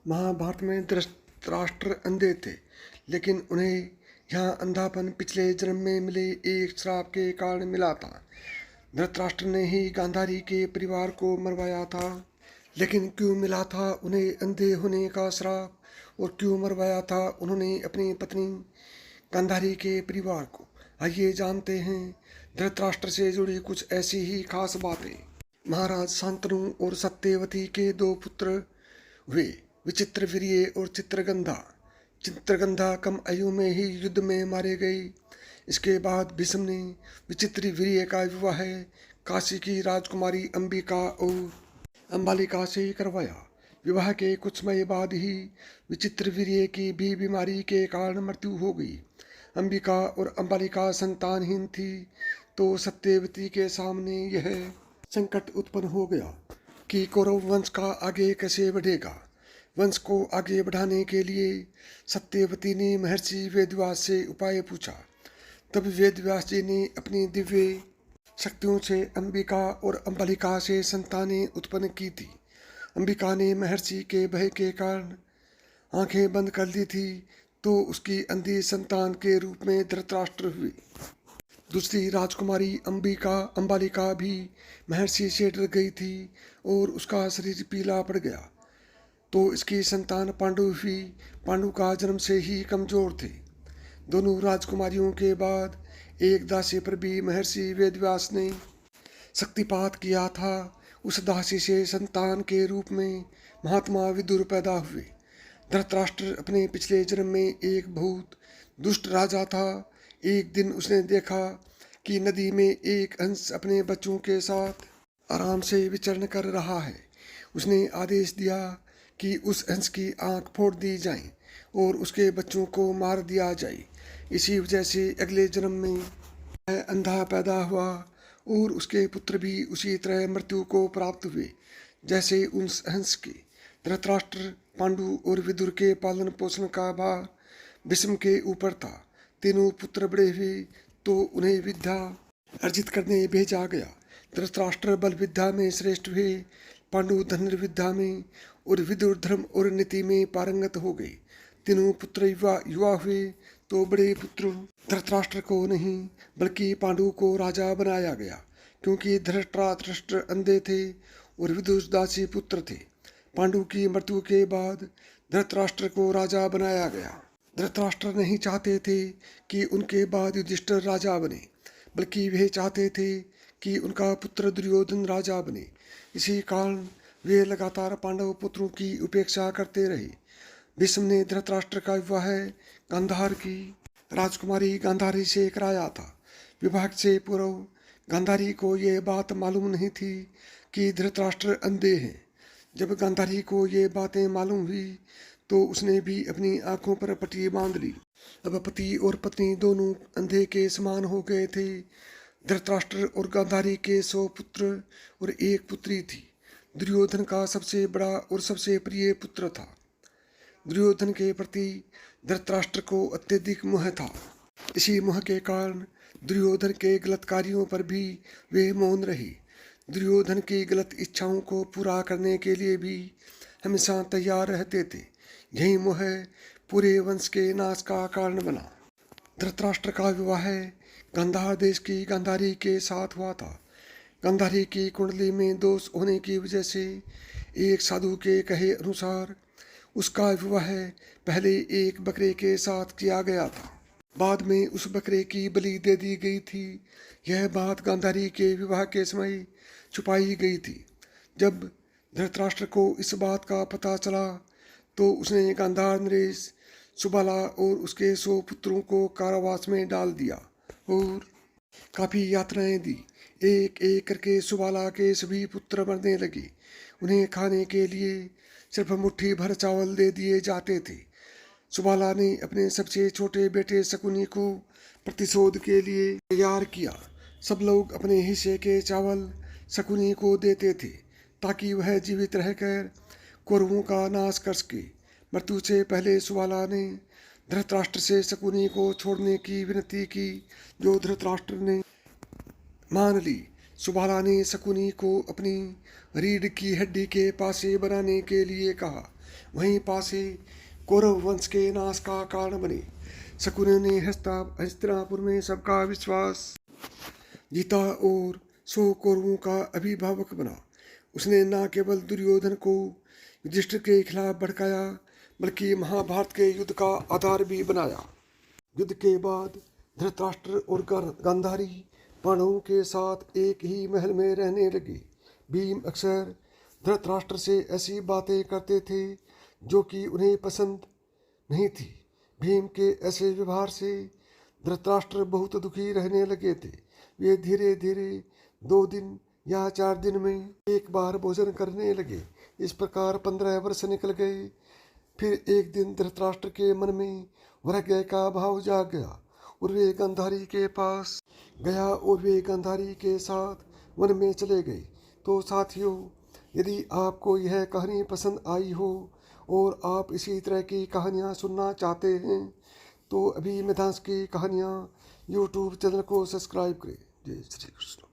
महाभारत में धृतराष्ट्र अंधे थे, लेकिन उन्हें यह अंधापन पिछले जन्म में मिले एक श्राप के कारण मिला था। धृतराष्ट्र ने ही गांधारी के परिवार को मरवाया था, लेकिन क्यों मिला था उन्हें अंधे होने का श्राप, और क्यों मरवाया था उन्होंने अपनी पत्नी गांधारी के परिवार को? आइए जानते हैं धृतराष्ट्र से जुड़ी कुछ ऐसी ही खास बातें। महाराज शांतनु और सत्यवती के दो पुत्र हुए, विचित्रवीर्य और चित्रगंधा। चित्रगंधा कम आयु में ही युद्ध में मारे गए। इसके बाद भीष्म ने विचित्रवीर्य का विवाह काशी की राजकुमारी अंबिका और अंबालिका से करवाया। विवाह के कुछ समय बाद ही विचित्रवीर्य की भी बीमारी के कारण मृत्यु हो गई। अंबिका और अंबालिका संतानहीन थी, तो सत्यवती के सामने यह संकट उत्पन्न हो गया कि कौरव वंश का आगे कैसे बढ़ेगा। वंश को आगे बढ़ाने के लिए सत्यवती ने महर्षि वेदव्यास से उपाय पूछा। तब वेदव्यास जी ने अपनी दिव्य शक्तियों से अंबिका और अंबालिका से संतानें उत्पन्न की थी। अंबिका ने महर्षि के भय के कारण आंखें बंद कर ली थी, तो उसकी अंधी संतान के रूप में धृतराष्ट्र हुए। दूसरी राजकुमारी अंबालिका भी महर्षि से डर गई थी और उसका शरीर पीला पड़ गया, तो इसकी संतान पांडु हुई। पांडु का जन्म से ही कमजोर थे। दोनों राजकुमारियों के बाद एक दासी पर भी महर्षि वेदव्यास ने शक्तिपात किया था। उस दासी से संतान के रूप में महात्मा विदुर पैदा हुए। धृतराष्ट्र अपने पिछले जन्म में एक बहुत दुष्ट राजा था। एक दिन उसने देखा कि नदी में एक हंस अपने बच्चों के साथ आराम से विचरण कर रहा है। उसने आदेश दिया कि उस हंस की आंख फोड़ दी जाए और उसके बच्चों को मार दिया जाए। इसी वजह से अगले जन्म में वह अंधा पैदा हुआ और उसके पुत्र भी उसी तरह मृत्यु को प्राप्त हुए जैसे उस हंस के। धृतराष्ट्र, पांडु और विदुर के पालन पोषण का भार भीष्म के ऊपर था। तीनों पुत्र बड़े हुए तो उन्हें विद्या अर्जित करने भेजा गया। धृतराष्ट्र बल विद्या में श्रेष्ठ हुए, पांडु धनुर्विद्या में और विदुर धर्म और नीति में पारंगत हो गए। तीनों पुत्र युवा हुए तो बड़े पुत्र धृतराष्ट्र को नहीं बल्कि पांडु को राजा बनाया गया, क्योंकि धृतराष्ट्र अंधे थे और विदुर दासी पुत्र थे। पांडु की मृत्यु के बाद धृतराष्ट्र को राजा बनाया गया। धृतराष्ट्र नहीं चाहते थे कि उनके बाद युधिष्ठिर राजा बने, बल्कि वे चाहते थे कि उनका पुत्र दुर्योधन राजा बने। इसी कारण वे लगातार पांडव पुत्रों की उपेक्षा करते रहे। भीष्म ने धृतराष्ट्र का विवाह गांधार की राजकुमारी गांधारी से कराया था। विवाह से पूर्व गांधारी को यह बात मालूम नहीं थी कि धृतराष्ट्र अंधे हैं। जब गांधारी को ये बातें मालूम हुई तो उसने भी अपनी आंखों पर पट्टी बांध ली। अब पति और पत्नी दोनों अंधे के समान हो गए थे। धृतराष्ट्र और गांधारी के 100 पुत्र और एक पुत्री थी। दुर्योधन का सबसे बड़ा और सबसे प्रिय पुत्र था। दुर्योधन के प्रति धृतराष्ट्र को अत्यधिक मोह था। इसी मोह के कारण दुर्योधन के गलत कार्यों पर भी वे मौन रहे। दुर्योधन की गलत इच्छाओं को पूरा करने के लिए भी हमेशा तैयार रहते थे। यही मोह पूरे वंश के नाश का कारण बना। धृतराष्ट्र का विवाह गांधार देश की गांधारी के साथ हुआ था। गांधारी की कुंडली में दोष होने की वजह से एक साधु के कहे अनुसार उसका विवाह पहले एक बकरे के साथ किया गया था, बाद में उस बकरे की बलि दे दी गई थी। यह बात गांधारी के विवाह के समय छुपाई गई थी। जब धृतराष्ट्र को इस बात का पता चला तो उसने गांधार नरेश, सुबाला और उसके 100 पुत्रों को कारावास में डाल दिया और काफ़ी यातनाएं दी। एक एक करके सुबाला के सभी पुत्र मरने लगे। उन्हें खाने के लिए सिर्फ मुट्ठी भर चावल दे दिए जाते थे। सुबाला ने अपने सबसे छोटे बेटे शकुनी को प्रतिशोध के लिए तैयार किया। सब लोग अपने हिस्से के चावल शकुनी को देते थे ताकि वह जीवित रहकर कौरवों का नाश कर सके। मृत्यु से पहले सुबाला ने धृतराष्ट्र से शकुनी को छोड़ने की विनती की, जो धृतराष्ट्र ने मान ली। सुबाला ने शकुनी को अपनी रीढ़ की हड्डी के पासे बनाने के लिए कहा। वहीं पास ही कौरव वंश के नाश का कारण बने। शकुनि ने हस्तिनापुर में सबका विश्वास जीता और 100 कौरवों का अभिभावक बना। उसने न केवल दुर्योधन को युधिष्ठिर के खिलाफ भड़काया बल्कि महाभारत के युद्ध का आधार भी बनाया। युद्ध के बाद धृतराष्ट्र और गांधारी पांडवों के साथ एक ही महल में रहने लगे। भीम अक्सर धृतराष्ट्र से ऐसी बातें करते थे जो कि उन्हें पसंद नहीं थी। भीम के ऐसे व्यवहार से धृतराष्ट्र बहुत दुखी रहने लगे थे। वे धीरे धीरे 2 दिन या 4 दिन में एक बार भोजन करने लगे। इस प्रकार 15 वर्ष निकल गए। फिर एक दिन धृतराष्ट्र के मन में वैराग्य का भाव जाग गया और वे गांधारी के पास गया और वे गांधारी के साथ वन में चले गए। तो साथियों, यदि आपको यह कहानी पसंद आई हो और आप इसी तरह की कहानियाँ सुनना चाहते हैं तो अभी मिथांश की कहानियाँ यूट्यूब चैनल को सब्सक्राइब करें। जय श्री कृष्ण।